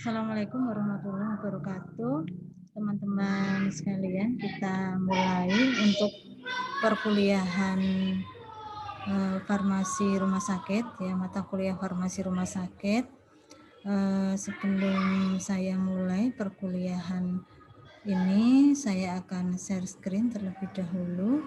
Assalamualaikum warahmatullahi wabarakatuh. Teman-teman sekalian, kita mulai untuk perkuliahan farmasi rumah sakit, ya, mata kuliah farmasi rumah sakit. Sebelum saya mulai perkuliahan ini, saya akan share screen terlebih dahulu.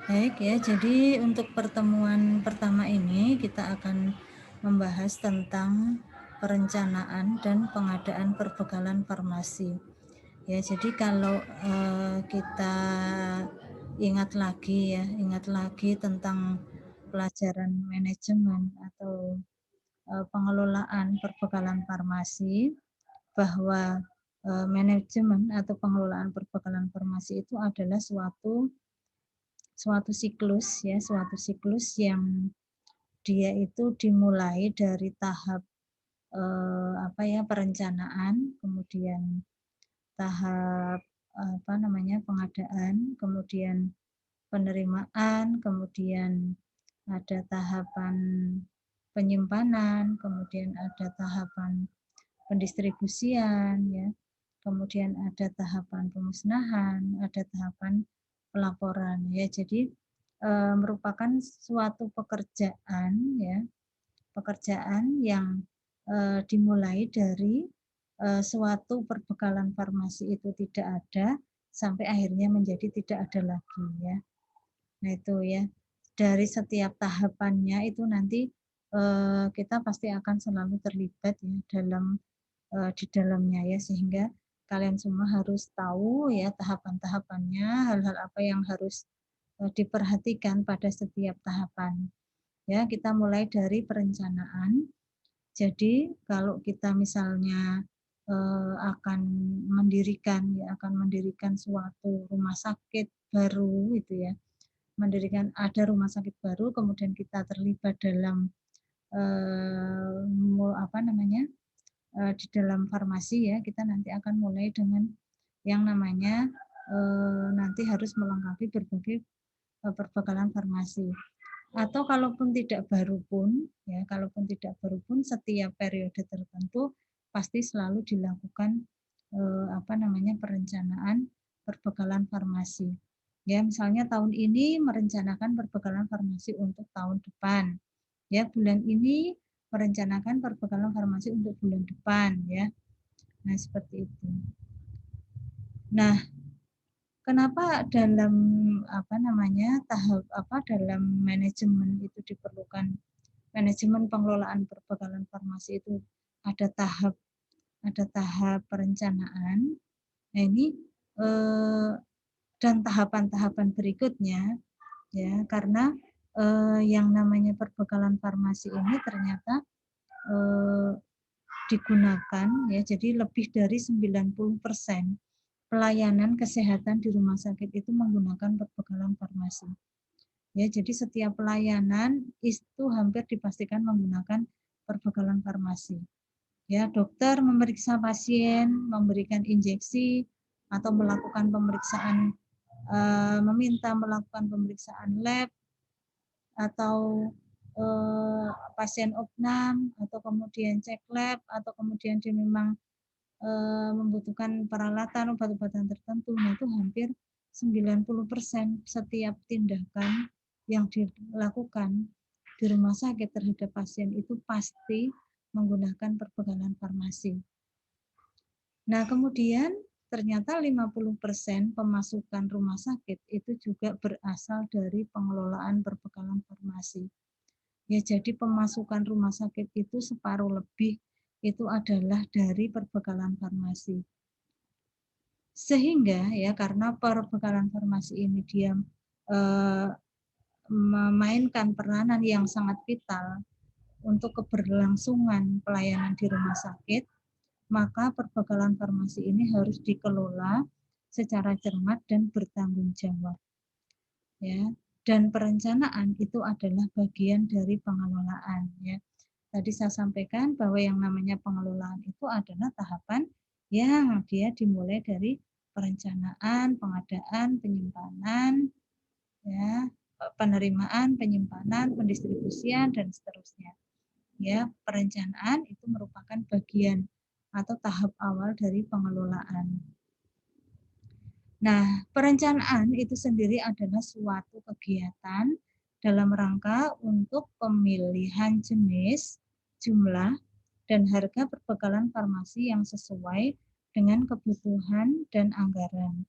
Baik ya, jadi untuk pertemuan pertama ini kita akan membahas tentang perencanaan dan pengadaan perbekalan farmasi. Ya, jadi kalau kita ingat lagi tentang pelajaran manajemen atau pengelolaan perbekalan farmasi, bahwa manajemen atau pengelolaan perbekalan farmasi itu adalah suatu siklus yang dia itu dimulai dari tahap perencanaan, kemudian tahap pengadaan, kemudian penerimaan, kemudian ada tahapan penyimpanan, kemudian ada tahapan pendistribusian, ya, kemudian ada tahapan pemusnahan, ada tahapan pelaporan, ya. Jadi merupakan suatu pekerjaan, ya, pekerjaan yang dimulai dari suatu perbekalan farmasi itu tidak ada sampai akhirnya menjadi tidak ada lagi, ya. Nah itu ya, dari setiap tahapannya itu nanti kita pasti akan selalu terlibat ya di dalamnya, ya, sehingga kalian semua harus tahu ya tahapan-tahapannya, hal-hal apa yang harus diperhatikan pada setiap tahapan. Ya, kita mulai dari perencanaan. Jadi kalau kita misalnya akan mendirikan suatu rumah sakit baru itu ya, ada rumah sakit baru, kemudian kita terlibat dalam di dalam farmasi, ya, kita nanti akan mulai dengan yang namanya nanti harus melengkapi berbagai perbekalan farmasi. Atau kalaupun tidak baru pun setiap periode tertentu pasti selalu dilakukan perencanaan perbekalan farmasi. Ya, misalnya tahun ini merencanakan perbekalan farmasi untuk tahun depan. Ya, bulan ini merencanakan perbekalan farmasi untuk bulan depan, ya. Nah, seperti itu. Nah, kenapa dalam dalam manajemen itu diperlukan manajemen pengelolaan perbekalan farmasi itu ada tahap perencanaan. Nah, ini dan tahapan-tahapan berikutnya, ya, karena yang namanya perbekalan farmasi ini ternyata digunakan, ya, jadi lebih dari 90% pelayanan kesehatan di rumah sakit itu menggunakan perbekalan farmasi. Ya, jadi setiap pelayanan itu hampir dipastikan menggunakan perbekalan farmasi. Ya, dokter memeriksa pasien, memberikan injeksi atau melakukan pemeriksaan, meminta melakukan pemeriksaan lab atau pasien opnam atau kemudian cek lab atau kemudian dia memang membutuhkan peralatan obat-obatan tertentu, nah itu hampir 90% setiap tindakan yang dilakukan di rumah sakit terhadap pasien itu pasti menggunakan perbekalan farmasi. Nah, kemudian ternyata 50% pemasukan rumah sakit itu juga berasal dari pengelolaan perbekalan farmasi. Ya, jadi pemasukan rumah sakit itu separuh lebih itu adalah dari perbekalan farmasi. Sehingga ya karena perbekalan farmasi ini dia memainkan peranan yang sangat vital untuk keberlangsungan pelayanan di rumah sakit, maka perbekalan farmasi ini harus dikelola secara cermat dan bertanggung jawab. Ya, dan perencanaan itu adalah bagian dari pengelolaan, ya. Tadi saya sampaikan bahwa yang namanya pengelolaan itu adalah tahapan yang dia dimulai dari perencanaan, pengadaan, penyimpanan, ya, penerimaan, penyimpanan, pendistribusian, dan seterusnya. Ya, perencanaan itu merupakan bagian atau tahap awal dari pengelolaan. Nah, perencanaan itu sendiri adalah suatu kegiatan dalam rangka untuk pemilihan jenis, jumlah, dan harga perbekalan farmasi yang sesuai dengan kebutuhan dan anggaran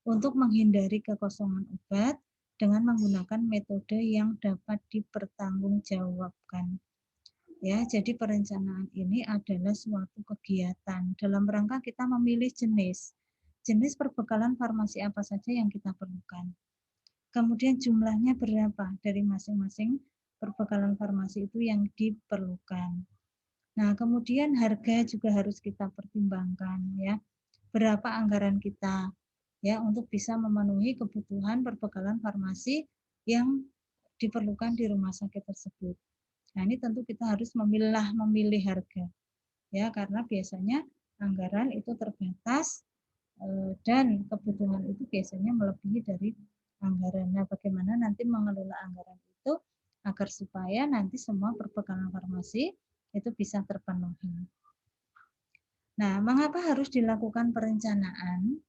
untuk menghindari kekosongan obat dengan menggunakan metode yang dapat dipertanggungjawabkan. Ya, jadi perencanaan ini adalah suatu kegiatan dalam rangka kita memilih jenis perbekalan farmasi apa saja yang kita perlukan. Kemudian jumlahnya berapa dari masing-masing perbekalan farmasi itu yang diperlukan. Nah, kemudian harga juga harus kita pertimbangkan ya. Berapa anggaran kita ya untuk bisa memenuhi kebutuhan perbekalan farmasi yang diperlukan di rumah sakit tersebut. Nah, ini tentu kita harus memilih harga ya, karena biasanya anggaran itu terbatas dan kebutuhan itu biasanya melebihi dari anggaran. Nah, bagaimana nanti mengelola anggaran itu agar supaya nanti semua perbekalan farmasi itu bisa terpenuhi. Nah, mengapa harus dilakukan perencanaan?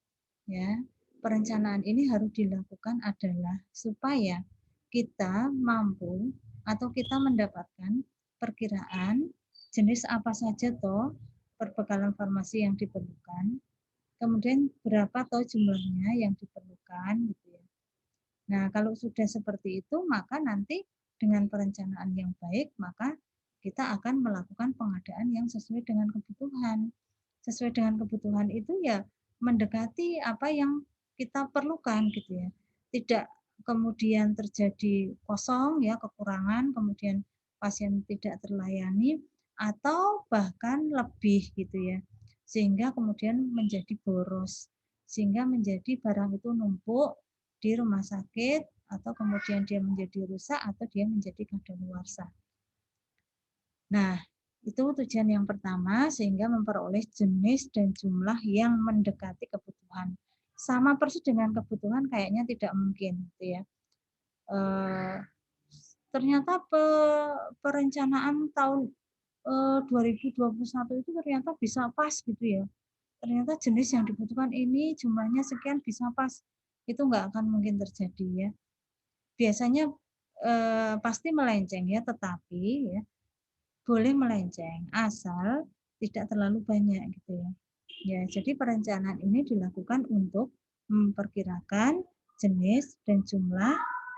Ya, perencanaan ini harus dilakukan adalah supaya kita mampu atau kita mendapatkan perkiraan jenis apa saja toh perbekalan farmasi yang diperlukan, kemudian berapa toh jumlahnya yang diperlukan gitu ya. Nah, kalau sudah seperti itu, maka nanti dengan perencanaan yang baik, maka kita akan melakukan pengadaan yang sesuai dengan kebutuhan. Sesuai dengan kebutuhan itu ya mendekati apa yang kita perlukan gitu ya. Tidak kemudian terjadi kosong ya, kekurangan, kemudian pasien tidak terlayani atau bahkan lebih gitu ya. Sehingga kemudian menjadi boros. Sehingga menjadi barang itu numpuk di rumah sakit atau kemudian dia menjadi rusak atau dia menjadi kadaluarsa. Nah, itu tujuan yang pertama sehingga memperoleh jenis dan jumlah yang mendekati kebutuhan. Sama persis dengan kebutuhan kayaknya tidak mungkin gitu ya. Ternyata perencanaan tahun 2021 itu ternyata bisa pas gitu ya. Ternyata jenis yang dibutuhkan ini jumlahnya sekian bisa pas. Itu nggak akan mungkin terjadi ya. Biasanya pasti melenceng ya, tetapi ya boleh melenceng asal tidak terlalu banyak gitu ya. Ya, jadi perencanaan ini dilakukan untuk memperkirakan jenis dan jumlah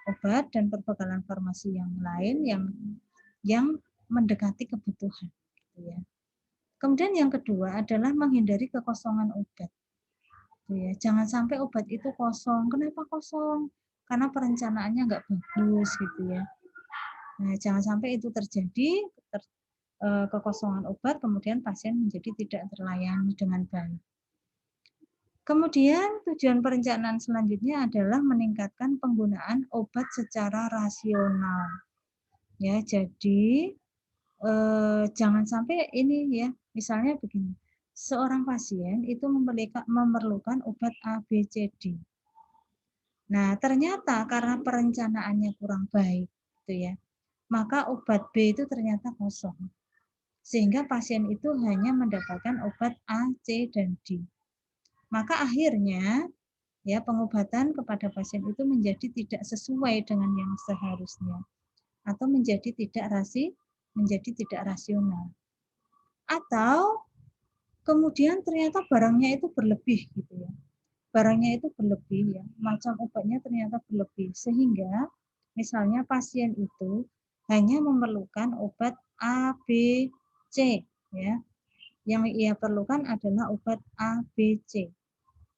obat dan perbekalan farmasi yang lain yang mendekati kebutuhan gitu ya. Kemudian yang kedua adalah menghindari kekosongan obat. Gitu ya. Jangan sampai obat itu kosong. Kenapa kosong? Karena perencanaannya nggak bagus gitu ya. Nah, jangan sampai itu terjadi kekosongan obat, kemudian pasien menjadi tidak terlayani dengan baik. Kemudian tujuan perencanaan selanjutnya adalah meningkatkan penggunaan obat secara rasional. Ya, jadi jangan sampai ini ya, misalnya begini, seorang pasien itu memerlukan obat A, B, C, D. Nah, ternyata karena perencanaannya kurang baik, gitu ya, maka obat B itu ternyata kosong. Sehingga pasien itu hanya mendapatkan obat A, C, dan D. Maka akhirnya ya pengobatan kepada pasien itu menjadi tidak sesuai dengan yang seharusnya atau menjadi tidak rasional. Atau kemudian ternyata barangnya itu berlebih gitu ya. Barangnya itu berlebih ya, macam obatnya ternyata berlebih sehingga misalnya pasien itu hanya memerlukan obat A, B, C ya. Yang ia perlukan adalah obat A, B, C.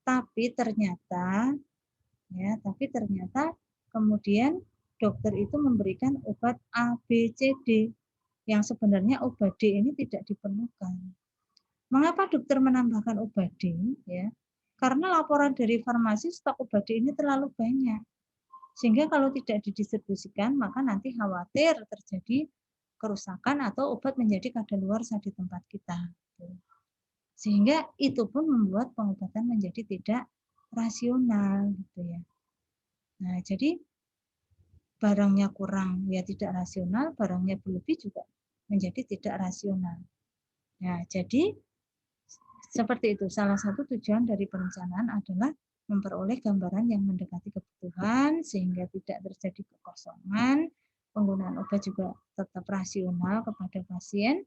Tapi ternyata kemudian dokter itu memberikan obat A, B, C, D yang sebenarnya obat D ini tidak diperlukan. Mengapa dokter menambahkan obat D? Ya, karena laporan dari farmasi stok obat D ini terlalu banyak. Sehingga kalau tidak didistribusikan, maka nanti khawatir terjadi kerusakan atau obat menjadi kadaluarsa di tempat kita. Sehingga itu pun membuat pengobatan menjadi tidak rasional gitu ya. Nah, jadi barangnya kurang ya tidak rasional, barangnya berlebih juga menjadi tidak rasional. Nah, jadi seperti itu. Salah satu tujuan dari perencanaan adalah memperoleh gambaran yang mendekati kebutuhan sehingga tidak terjadi kekosongan, penggunaan obat juga tetap rasional kepada pasien,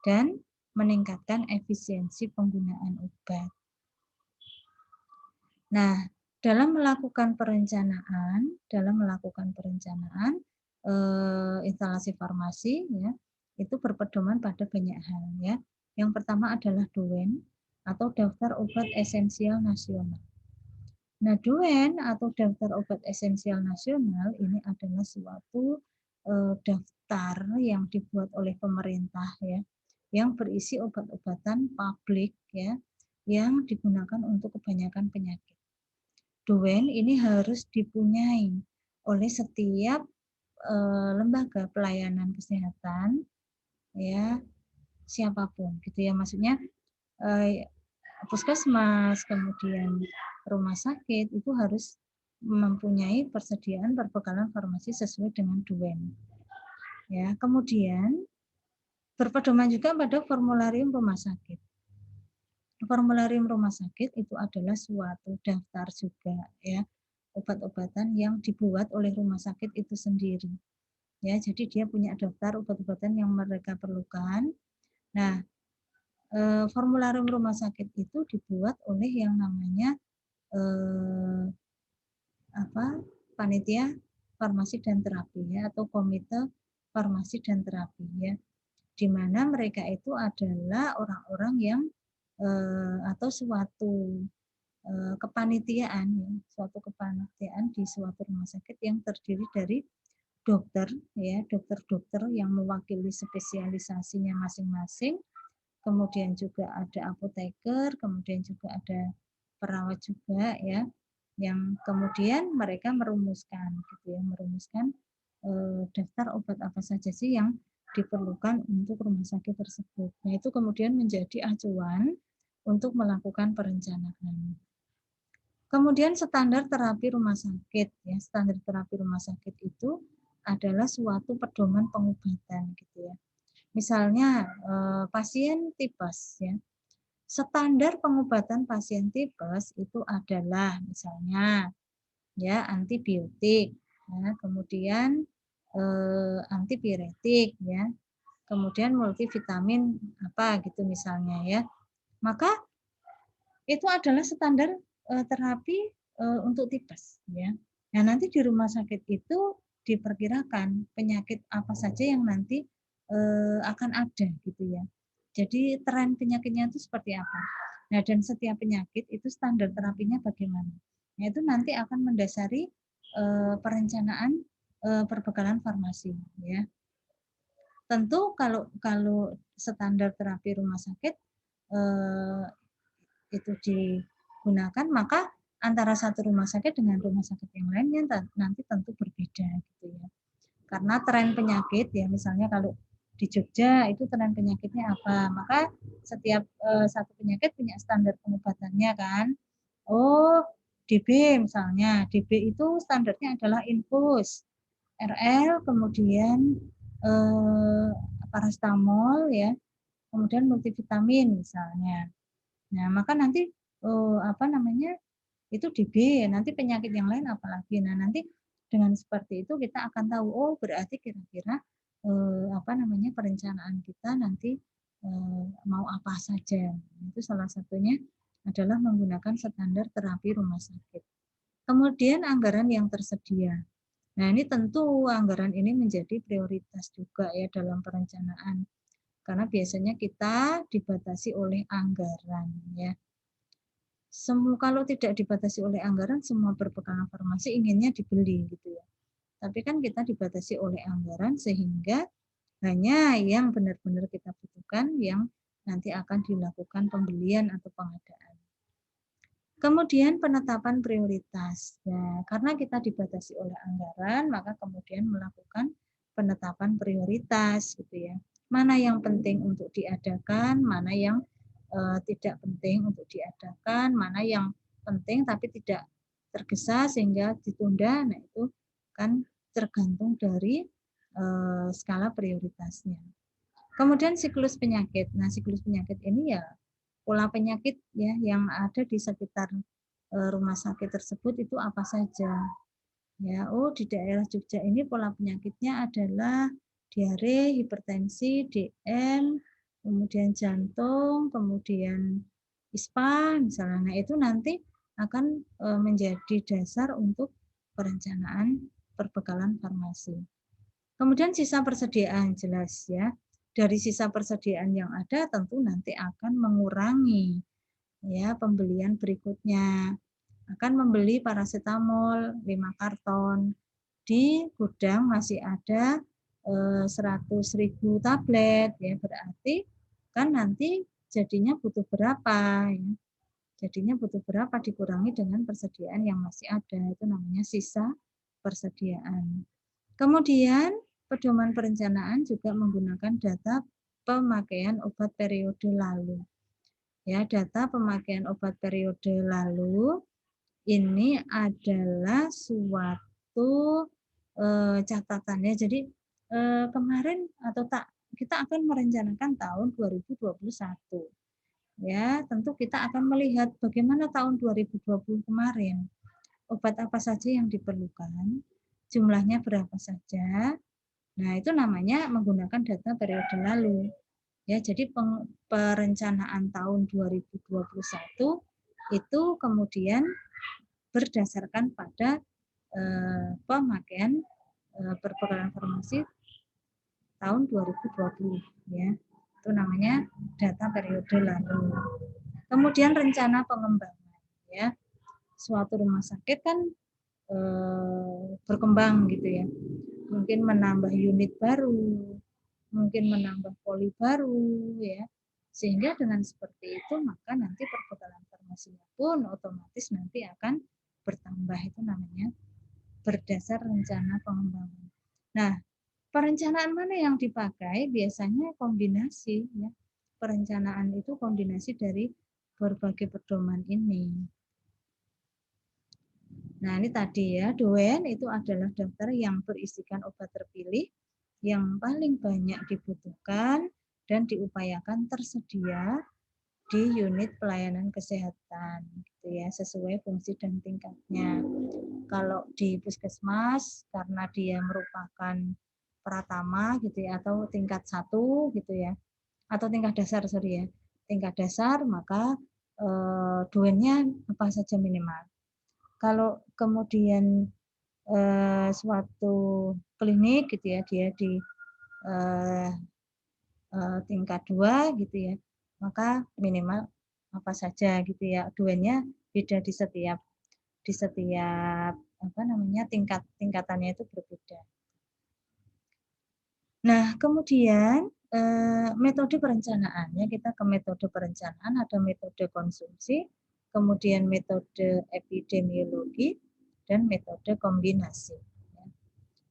dan meningkatkan efisiensi penggunaan obat. Nah, dalam melakukan perencanaan instalasi farmasi ya, itu berpedoman pada banyak hal ya. Yang pertama adalah DOEN atau Daftar Obat Esensial Nasional. Nah, DOEN atau Daftar Obat Esensial Nasional ini adalah suatu daftar yang dibuat oleh pemerintah ya, yang berisi obat-obatan publik ya, yang digunakan untuk kebanyakan penyakit. DOEN ini harus dipunyai oleh setiap lembaga pelayanan kesehatan ya, siapapun gitu ya, maksudnya puskesmas, kemudian rumah sakit itu harus mempunyai persediaan perbekalan farmasi sesuai dengan DOEN. Ya, kemudian berpedoman juga pada formularium rumah sakit. Formularium rumah sakit itu adalah suatu daftar juga ya, obat-obatan yang dibuat oleh rumah sakit itu sendiri. Ya, jadi dia punya daftar obat-obatan yang mereka perlukan. Nah, formularium rumah sakit itu dibuat oleh yang namanya panitia farmasi dan terapi ya, atau komite farmasi dan terapi ya, di mana mereka itu adalah orang-orang yang atau suatu kepanitiaan ya, suatu kepanitiaan di suatu rumah sakit yang terdiri dari dokter ya, dokter-dokter yang mewakili spesialisasinya masing-masing, kemudian juga ada apoteker, kemudian juga ada perawat juga ya, yang kemudian mereka merumuskan gitu ya, merumuskan daftar obat apa saja sih yang diperlukan untuk rumah sakit tersebut. Nah, itu kemudian menjadi acuan untuk melakukan perencanaan. Kemudian standar terapi rumah sakit ya, standar terapi rumah sakit itu adalah suatu pedoman pengobatan gitu ya. Misalnya pasien tipes ya. Standar pengobatan pasien tipes itu adalah misalnya ya antibiotik, ya, kemudian antipiretik ya, kemudian multivitamin apa gitu misalnya ya. Maka itu adalah standar terapi untuk tipes ya. Nah, nanti di rumah sakit itu diperkirakan penyakit apa saja yang nanti akan ada gitu ya. Jadi tren penyakitnya itu seperti apa. Nah, dan setiap penyakit itu standar terapinya bagaimana. Nah, itu nanti akan mendasari perencanaan perbekalan farmasi ya. Tentu kalau standar terapi rumah sakit itu digunakan, maka antara satu rumah sakit dengan rumah sakit yang lainnya nanti tentu berbeda gitu ya. Karena tren penyakit ya, misalnya kalau di Jogja itu tren penyakitnya apa, maka setiap satu penyakit punya standar pengobatannya kan. Oh, DB misalnya, DB itu standarnya adalah infus, RL, kemudian paracetamol ya, kemudian multivitamin misalnya. Nah, maka nanti itu DB, nanti penyakit yang lain apalagi. Nah, nanti dengan seperti itu kita akan tahu, oh berarti kira-kira perencanaan kita nanti mau apa saja. Itu salah satunya adalah menggunakan standar terapi rumah sakit. Kemudian anggaran yang tersedia. Nah, ini tentu anggaran ini menjadi prioritas juga ya dalam perencanaan. Karena biasanya kita dibatasi oleh anggaran ya. Kalau tidak dibatasi oleh anggaran, semua perbekalan farmasi inginnya dibeli gitu ya. Tapi kan kita dibatasi oleh anggaran sehingga hanya yang benar-benar kita butuhkan yang nanti akan dilakukan pembelian atau pengadaan. Kemudian penetapan prioritas. Nah, karena kita dibatasi oleh anggaran, maka kemudian melakukan penetapan prioritas gitu ya. Mana yang penting untuk diadakan, mana yang tidak penting untuk diadakan, mana yang penting tapi tidak tergesa sehingga ditunda. Nah, itu kan tergantung dari skala prioritasnya. Kemudian siklus penyakit. Nah, siklus penyakit ini ya pola penyakit ya yang ada di sekitar rumah sakit tersebut itu apa saja. Ya, di daerah Jogja ini pola penyakitnya adalah diare, hipertensi, DM, kemudian jantung, kemudian ISPA misalnya. Nah, itu nanti akan menjadi dasar untuk perencanaan perbekalan farmasi. Kemudian sisa persediaan jelas ya. Dari sisa persediaan yang ada tentu nanti akan mengurangi ya pembelian berikutnya. Akan membeli paracetamol 5 karton. Di gudang masih ada 100.000 tablet ya, berarti kan nanti jadinya butuh berapa ya. Jadinya butuh berapa dikurangi dengan persediaan yang masih ada, itu namanya sisa persediaan. Kemudian pedoman perencanaan juga menggunakan data pemakaian obat periode lalu. Ya, data pemakaian obat periode lalu ini adalah suatu catatannya. Jadi kemarin atau kita akan merencanakan tahun 2021. Ya, tentu kita akan melihat bagaimana tahun 2020 kemarin. Obat apa saja yang diperlukan, jumlahnya berapa saja. Nah, itu namanya menggunakan data periode lalu. Ya, jadi perencanaan tahun 2021 itu kemudian berdasarkan pada pemakaian perbekalan farmasi tahun 2020 ya. Itu namanya data periode lalu. Kemudian rencana pengembangan ya. Suatu rumah sakit kan berkembang gitu ya. Mungkin menambah unit baru, mungkin menambah poli baru ya. Sehingga dengan seperti itu maka nanti perbekalan farmasinya pun otomatis nanti akan bertambah, itu namanya berdasar rencana pengembangan. Nah, perencanaan mana yang dipakai? Biasanya kombinasi ya. Perencanaan itu kombinasi dari berbagai pedoman ini. Nah, ini tadi ya, DOEN itu adalah daftar yang berisikan obat terpilih yang paling banyak dibutuhkan dan diupayakan tersedia di unit pelayanan kesehatan gitu ya, sesuai fungsi dan tingkatnya. Kalau di puskesmas karena dia merupakan pratama gitu ya, atau tingkat 1 gitu ya, atau tingkat dasar sorry ya, tingkat dasar, maka DOEN-nya apa saja minimal. Kalau kemudian suatu klinik gitu ya, dia di tingkat 2 gitu ya, maka minimal apa saja gitu ya. DOEN-nya beda di setiap apa namanya tingkatannya itu berbeda. Nah, kemudian metode perencanaan ya, kita ke metode perencanaan, ada metode konsumsi, kemudian metode epidemiologi, dan metode kombinasi.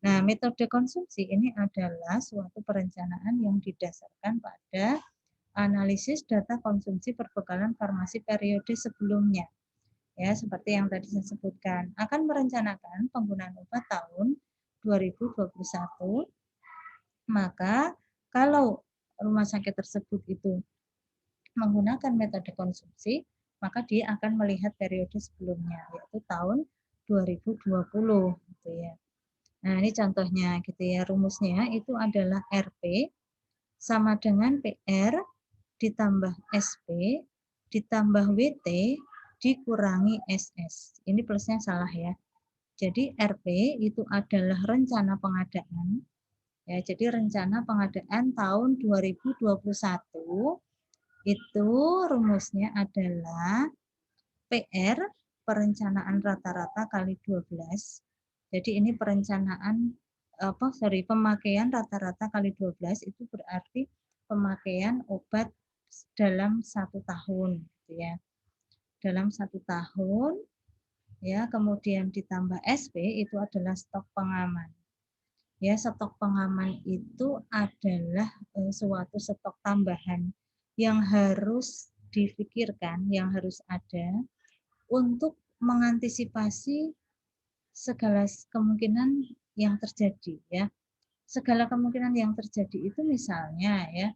Nah, metode konsumsi ini adalah suatu perencanaan yang didasarkan pada analisis data konsumsi perbekalan farmasi periode sebelumnya. Ya, seperti yang tadi saya sebutkan, akan merencanakan penggunaan obat tahun 2021. Maka kalau rumah sakit tersebut itu menggunakan metode konsumsi, maka dia akan melihat periode sebelumnya, yaitu tahun 2020 gitu ya. Nah, ini contohnya gitu ya, rumusnya itu adalah RP sama dengan PR ditambah SP ditambah WT dikurangi SS. Ini plusnya salah ya. Jadi RP itu adalah rencana pengadaan. Ya, jadi rencana pengadaan tahun 2021 itu rumusnya adalah PR perencanaan rata-rata kali 12. Jadi ini perencanaan pemakaian rata-rata kali 12 itu berarti pemakaian obat dalam 1 tahun gitu ya. Dalam 1 tahun ya, kemudian ditambah SP itu adalah stok pengaman. Ya, stok pengaman itu adalah suatu stok tambahan yang harus dipikirkan, yang harus ada untuk mengantisipasi segala kemungkinan yang terjadi ya. Segala kemungkinan yang terjadi itu misalnya ya,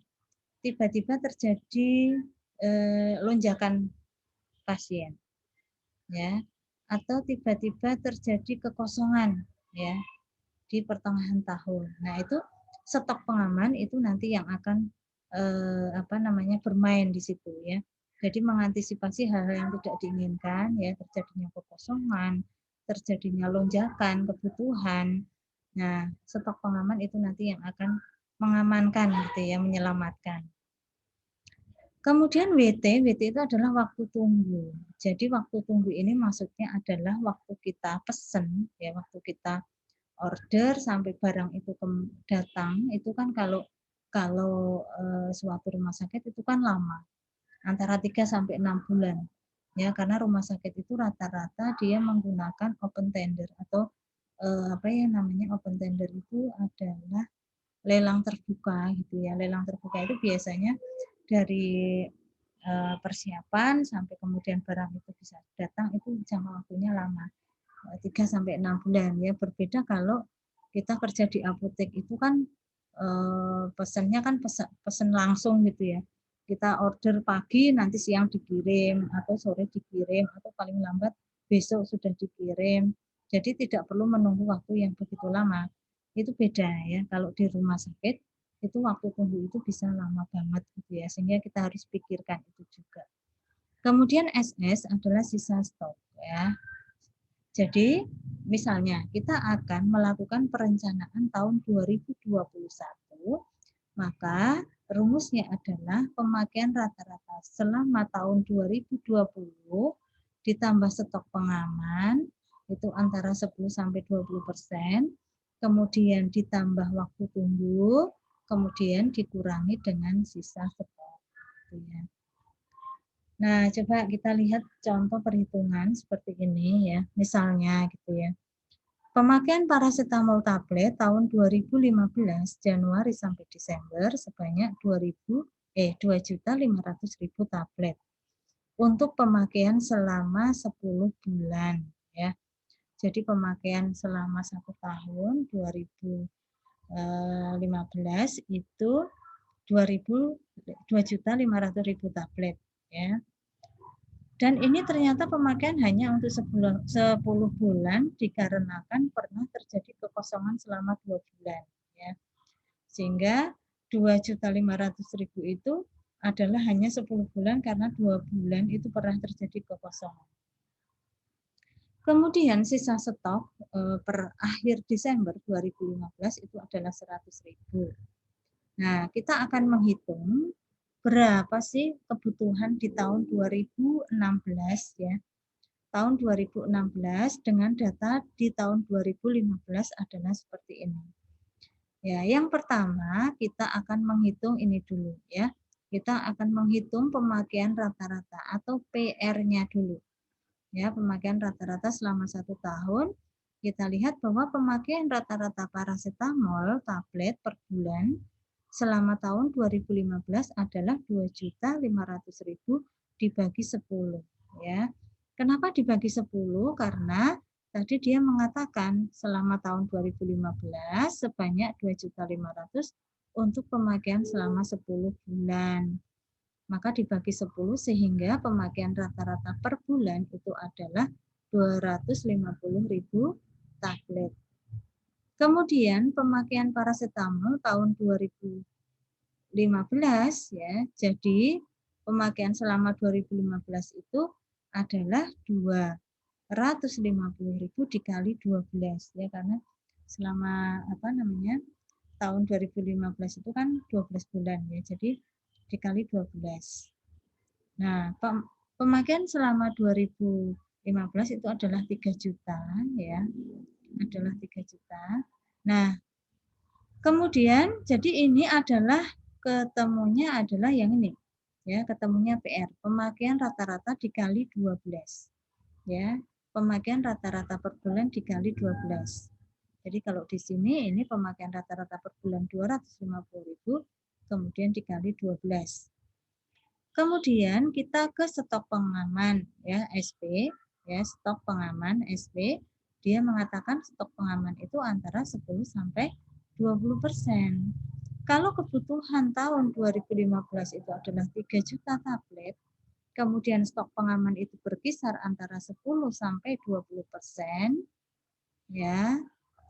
tiba-tiba terjadi lonjakan pasien ya, atau tiba-tiba terjadi kekosongan ya di pertengahan tahun. Nah, itu stok pengaman itu nanti yang akan bermain di situ ya. Jadi mengantisipasi hal-hal yang tidak diinginkan ya, terjadinya kekosongan, terjadinya lonjakan kebutuhan. Nah, stok pengaman itu nanti yang akan mengamankan gitu ya, menyelamatkan. Kemudian WT itu adalah waktu tunggu. Jadi waktu tunggu ini maksudnya adalah waktu kita pesen ya, waktu kita order sampai barang itu datang itu kan kalau kalau suatu rumah sakit itu kan lama, antara 3 sampai 6 bulan. Ya, karena rumah sakit itu rata-rata dia menggunakan open tender atau open tender itu adalah lelang terbuka gitu ya. Lelang terbuka itu biasanya dari persiapan sampai kemudian barang itu bisa datang itu jangka waktunya lama. 3 sampai 6 bulan ya. Berbeda kalau kita kerja di apotek itu kan pesannya kan pesen langsung gitu ya. Kita order pagi nanti siang dikirim atau sore dikirim atau paling lambat besok sudah dikirim. Jadi tidak perlu menunggu waktu yang begitu lama. Itu beda ya. Kalau di rumah sakit itu waktu tunggu itu bisa lama banget gitu ya. Sehingga kita harus pikirkan itu juga. Kemudian SS adalah sisa stok ya. Jadi, misalnya kita akan melakukan perencanaan tahun 2021, maka rumusnya adalah pemakaian rata-rata selama tahun 2020 ditambah stok pengaman itu antara 10 sampai 20%, kemudian ditambah waktu tunggu, kemudian dikurangi dengan sisa stok. Gitu ya. Nah, coba kita lihat contoh perhitungan seperti ini ya. Misalnya gitu ya. Pemakaian paracetamol tablet tahun 2015 Januari sampai Desember sebanyak 2.500.000 tablet untuk pemakaian selama 10 bulan ya. Jadi pemakaian selama 1 tahun 2015 itu 2.500.000 tablet ya. Dan ini ternyata pemakaian hanya untuk 10 bulan dikarenakan pernah terjadi kekosongan selama 2 bulan. Ya. Sehingga 2.500.000 itu adalah hanya 10 bulan karena 2 bulan itu pernah terjadi kekosongan. Kemudian sisa stok per akhir Desember 2015 itu adalah 100.000. Nah, kita akan menghitung berapa sih kebutuhan di tahun 2016 ya. Tahun 2016 dengan data di tahun 2015 adalah seperti ini. Ya, yang pertama kita akan menghitung ini dulu ya. Kita akan menghitung pemakaian rata-rata atau PR-nya dulu. Ya, pemakaian rata-rata selama 1 tahun. Kita lihat bahwa pemakaian rata-rata paracetamol tablet per bulan selama tahun 2015 adalah 2.500.000 dibagi 10 ya. Kenapa dibagi 10? Karena tadi dia mengatakan selama tahun 2015 sebanyak 2.500.000 untuk pemakaian selama 10 bulan. Maka dibagi 10 sehingga pemakaian rata-rata per bulan itu adalah 250.000 tablet. Kemudian pemakaian paracetamol tahun 2015 ya. Jadi pemakaian selama 2015 itu adalah 250.000 dikali 12 ya, karena selama tahun 2015 itu kan 12 bulan ya. Jadi dikali 12. Nah, pemakaian selama 2015 itu adalah 3 juta ya. Adalah 3 juta. Nah, kemudian jadi ini adalah ketemunya adalah yang ini. Ya, ketemunya PR. Pemakaian rata-rata dikali 12. Ya, pemakaian rata-rata per bulan dikali 12. Jadi kalau di sini ini pemakaian rata-rata per bulan 250.000 kemudian dikali 12. Kemudian kita ke stok pengaman ya SP ya, stok pengaman SP dia mengatakan stok pengaman itu antara 10 sampai 20%. Kalau kebutuhan tahun 2015 itu adalah 3 juta tablet, kemudian stok pengaman itu berkisar antara 10 sampai 20%, ya,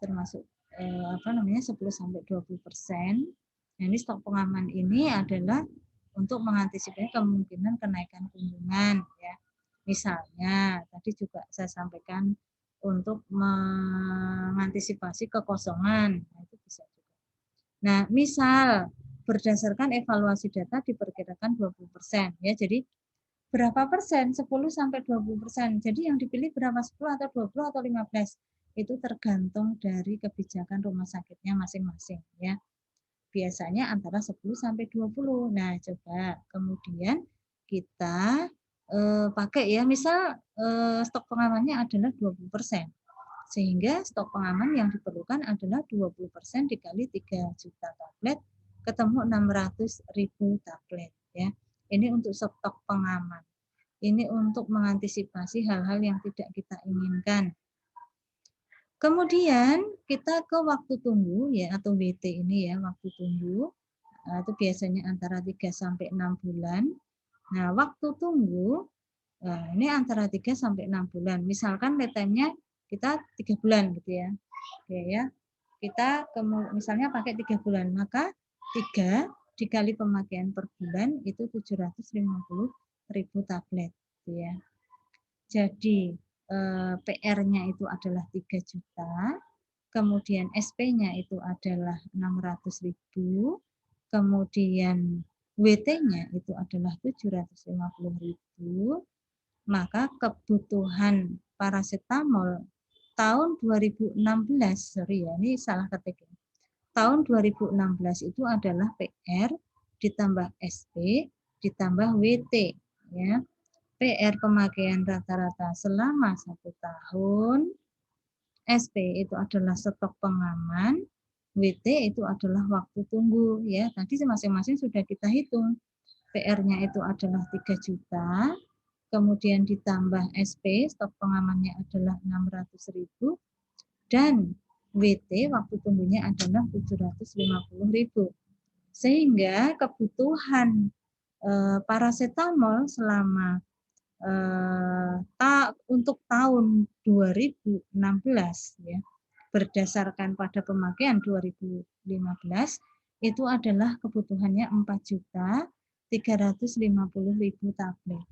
termasuk 10 sampai 20%. Nah, ini stok pengaman ini adalah untuk mengantisipasi kemungkinan kenaikan kunjungan, ya. Misalnya tadi juga saya sampaikan untuk mengantisipasi kekosongan, nah, itu bisa juga. Nah, misal berdasarkan evaluasi data diperkirakan 20%, ya. Jadi berapa persen? 10 sampai 20%. Jadi yang dipilih berapa? 10 atau 20 atau 15? Itu tergantung dari kebijakan rumah sakitnya masing-masing, ya. Biasanya antara 10 sampai 20. Nah, coba kemudian kita pakai ya, misal stok pengamannya adalah 20%. Sehingga stok pengaman yang diperlukan adalah 20% dikali 3 juta tablet, ketemu 600.000 tablet, ya. Ini untuk stok pengaman. Ini untuk mengantisipasi hal-hal yang tidak kita inginkan. Kemudian kita ke waktu tunggu ya, atau WT ini ya, waktu tunggu. Itu biasanya antara 3 sampai 6 bulan. Nah, waktu tunggu ini antara 3 sampai 6 bulan. Misalkan lead time-nya kita 3 bulan gitu ya. Oke ya. Kita misalnya pakai 3 bulan, maka 3 dikali pemakaian per bulan itu 750.000 tablet gitu ya. Jadi PR-nya itu adalah 3 juta, kemudian SP-nya itu adalah 600.000, kemudian WT-nya itu adalah 750.000, maka kebutuhan paracetamol tahun 2016, sorry ya, ini salah ketik. Tahun 2016 itu adalah PR ditambah SP ditambah WT, ya. PR pemakaian rata-rata selama 1 tahun, SP itu adalah stok pengaman, WT itu adalah waktu tunggu, ya. Tadi masing-masing sudah kita hitung. PR-nya itu adalah 3 juta, kemudian ditambah SP, stok pengamannya adalah 600.000, dan WT waktu tunggunya adalah 750.000. Sehingga kebutuhan paracetamol selama untuk tahun 2016 ya, berdasarkan pada pemakaian 2015 itu adalah kebutuhannya 4.350.000 tablet.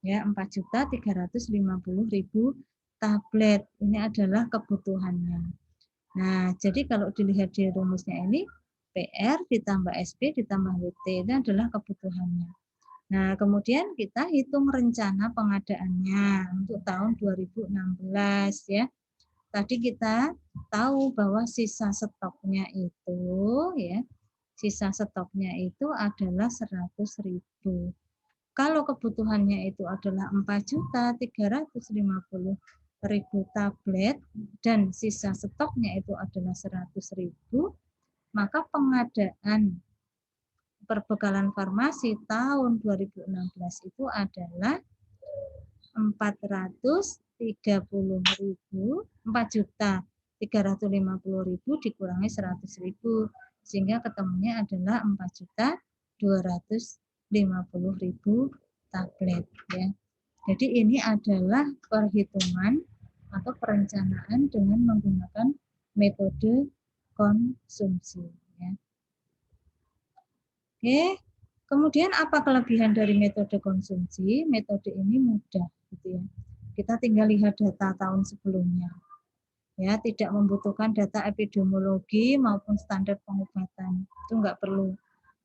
Ya, 4.350.000 tablet. Ini adalah kebutuhannya. Nah, jadi kalau dilihat di rumusnya ini, PR ditambah SP ditambah WT itu adalah kebutuhannya. Nah, kemudian kita hitung rencana pengadaannya untuk tahun 2016 ya. Tadi kita tahu bahwa sisa stoknya itu ya, sisa stoknya itu adalah 100.000. Kalau kebutuhannya itu adalah 4.350.000 tablet dan sisa stoknya itu adalah 100.000, maka pengadaan perbekalan farmasi tahun 2016 itu adalah 4.350.000 dikurangi 100.000 sehingga ketemunya adalah 4.250.000 tablet ya. Jadi ini adalah perhitungan atau perencanaan dengan menggunakan metode konsumsi ya. Oke, kemudian apa kelebihan dari metode konsumsi? Metode ini mudah, gitu ya. Kita tinggal lihat data tahun sebelumnya, ya, tidak membutuhkan data epidemiologi maupun standar pengobatan, itu enggak perlu.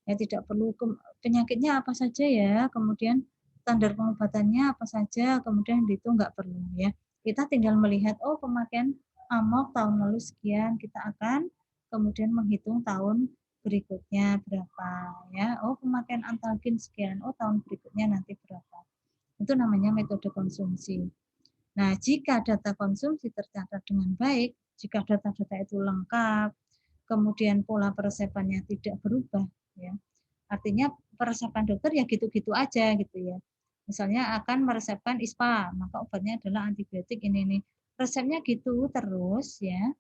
Ya, tidak perlu penyakitnya apa saja ya, kemudian standar pengobatannya apa saja, kemudian itu enggak perlu ya. Kita tinggal melihat, oh pemakaian AMOK tahun lalu sekian, kita akan kemudian menghitung tahun berikutnya berapa ya. Oh pemakaian antalgin sekian, oh tahun berikutnya nanti berapa. Itu namanya metode konsumsi. Nah, jika data konsumsi tercatat dengan baik, jika data-data itu lengkap, kemudian pola peresepannya tidak berubah ya. Artinya peresepan dokter ya gitu-gitu aja gitu ya. Misalnya akan meresepkan ISPA, maka obatnya adalah antibiotik ini. resepnya gitu terus ya.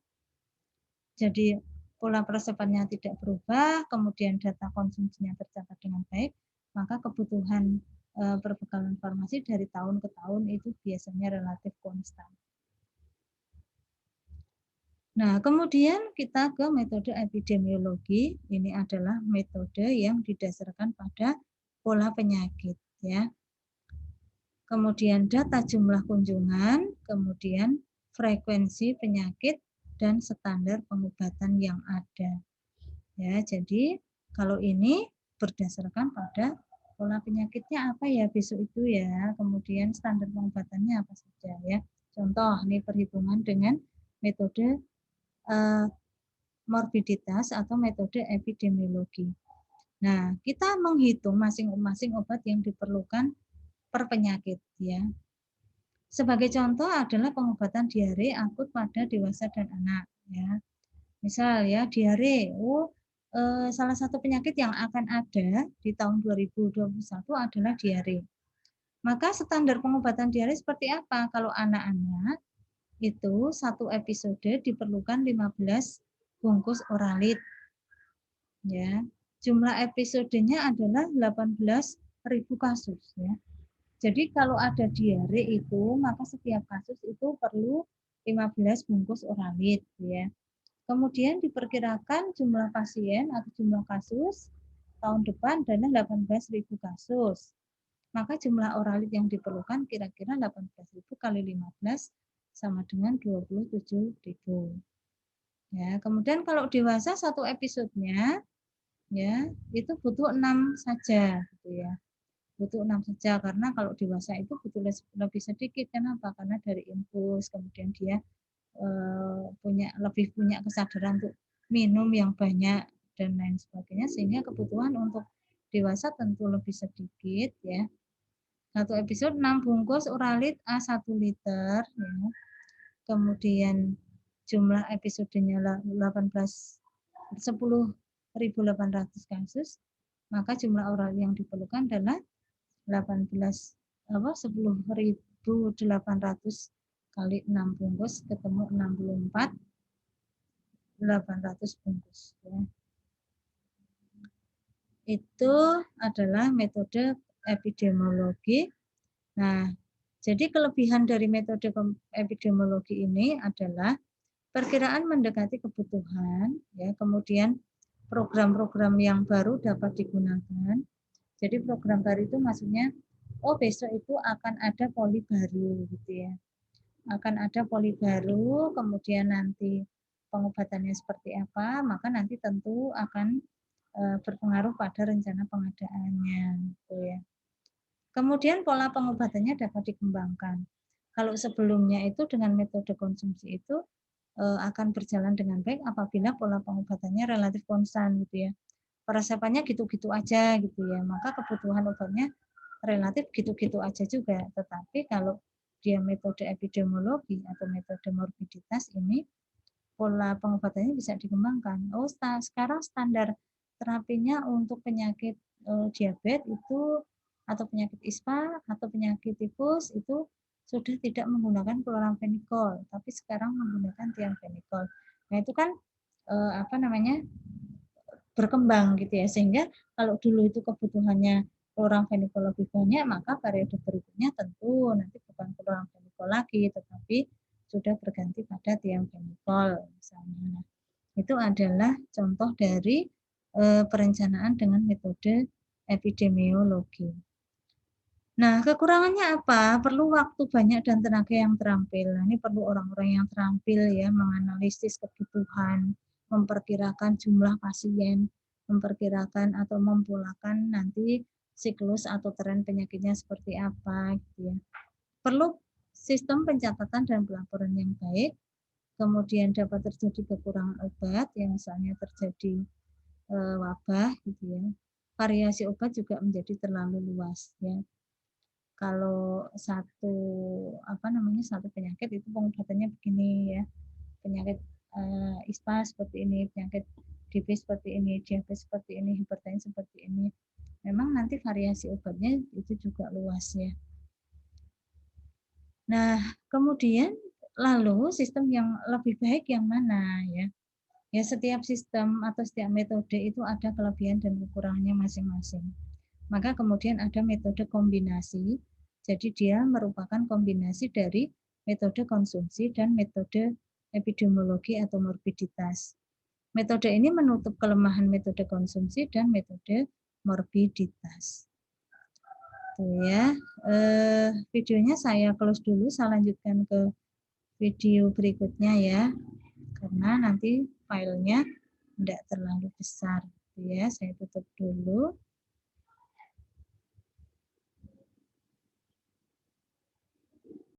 Jadi pola peresepannya tidak berubah, kemudian data konsumsinya tercatat dengan baik, maka kebutuhan perbekalan farmasi dari tahun ke tahun itu biasanya relatif konstan. Nah, kemudian kita ke metode epidemiologi. Ini adalah metode yang didasarkan pada pola penyakit ya. Kemudian data jumlah kunjungan, kemudian frekuensi penyakit dan standar pengobatan yang ada. Ya, jadi kalau ini berdasarkan pada pola penyakitnya apa ya besok itu ya, kemudian standar pengobatannya apa saja ya. Contoh, ini perhitungan dengan metode morbiditas atau metode epidemiologi. Nah, kita menghitung masing-masing obat yang diperlukan per penyakit ya. Sebagai contoh adalah pengobatan diare akut pada dewasa dan anak ya. Misal ya diare, salah satu penyakit yang akan ada di tahun 2021 adalah diare. Maka standar pengobatan diare seperti apa? Kalau anak-anak itu satu episode diperlukan 15 bungkus oralit. Ya. Jumlah episodenya adalah 18.000 kasus ya. Jadi kalau ada diare itu, maka setiap kasus itu perlu 15 bungkus oralit ya. Kemudian diperkirakan jumlah pasien atau jumlah kasus tahun depan adalah 18.000 kasus. Maka jumlah oralit yang diperlukan kira-kira 18.000 kali 15 sama dengan 27.000. Ya, kemudian kalau dewasa satu episodenya ya itu butuh 6 saja gitu ya. Butuh 6 saja karena kalau dewasa itu butuh lebih sedikit. Kenapa? Karena dari infus kemudian dia lebih punya kesadaran untuk minum yang banyak dan lain sebagainya sehingga kebutuhan untuk dewasa tentu lebih sedikit ya. Satu episode 6 bungkus oralit A1 liter ya. Kemudian jumlah episodenya 10.800 kasus, maka jumlah oralit yang diperlukan adalah 10.800 kali 6 bungkus ketemu 64.800 bungkus ya. Itu adalah metode epidemiologi. Nah, jadi kelebihan dari metode epidemiologi ini adalah perkiraan mendekati kebutuhan ya, kemudian program-program yang baru dapat digunakan. Jadi program baru itu maksudnya besok itu akan ada poli baru gitu ya. Akan ada poli baru, kemudian nanti pengobatannya seperti apa, maka nanti tentu akan berpengaruh pada rencana pengadaannya gitu ya. Kemudian pola pengobatannya dapat dikembangkan. Kalau sebelumnya itu dengan metode konsumsi itu akan berjalan dengan baik apabila pola pengobatannya relatif konstan gitu ya. Peresepannya gitu-gitu aja gitu ya. Maka kebutuhan obatnya relatif gitu-gitu aja juga. Tetapi kalau dia metode epidemiologi atau metode morbiditas ini pola pengobatannya bisa dikembangkan. Sekarang standar terapinya untuk penyakit diabetes itu atau penyakit ISPA atau penyakit tifus itu sudah tidak menggunakan chloramphenicol, tapi sekarang menggunakan thiamphenicol. Nah itu kan berkembang gitu ya, sehingga kalau dulu itu kebutuhannya chloramphenicol lebih banyak, maka periode berikutnya tentu nanti bukan chloramphenicol lagi, tetapi sudah berganti pada thiamphenicol misalnya. Itu adalah contoh dari perencanaan dengan metode epidemiologi. Nah, kekurangannya apa? Perlu waktu banyak dan tenaga yang terampil. Nah, ini perlu orang-orang yang terampil ya, menganalisis kebutuhan, memperkirakan jumlah pasien, memperkirakan atau mempolakan nanti siklus atau tren penyakitnya seperti apa gitu ya. Perlu sistem pencatatan dan pelaporan yang baik, kemudian dapat terjadi kekurangan obat, yang misalnya terjadi wabah gitu ya. Variasi obat juga menjadi terlalu luas ya. Kalau satu penyakit itu pengobatannya begini ya, penyakit ISPA seperti ini, penyakit DB seperti ini, diabetes seperti ini, hipertensi seperti ini. Memang nanti variasi obatnya itu juga luas ya. Nah, kemudian Lalu sistem yang lebih baik yang mana ya? Ya setiap sistem atau setiap metode itu ada kelebihan dan kekurangannya masing-masing. Maka kemudian ada metode kombinasi. Jadi dia merupakan kombinasi dari metode konsumsi dan metode epidemiologi atau morbiditas. Metode ini menutup kelemahan metode konsumsi dan metode morbiditas. Tuh ya. Videonya saya close dulu, saya lanjutkan ke video berikutnya ya. Karena nanti filenya tidak terlalu besar. Ya, saya tutup dulu.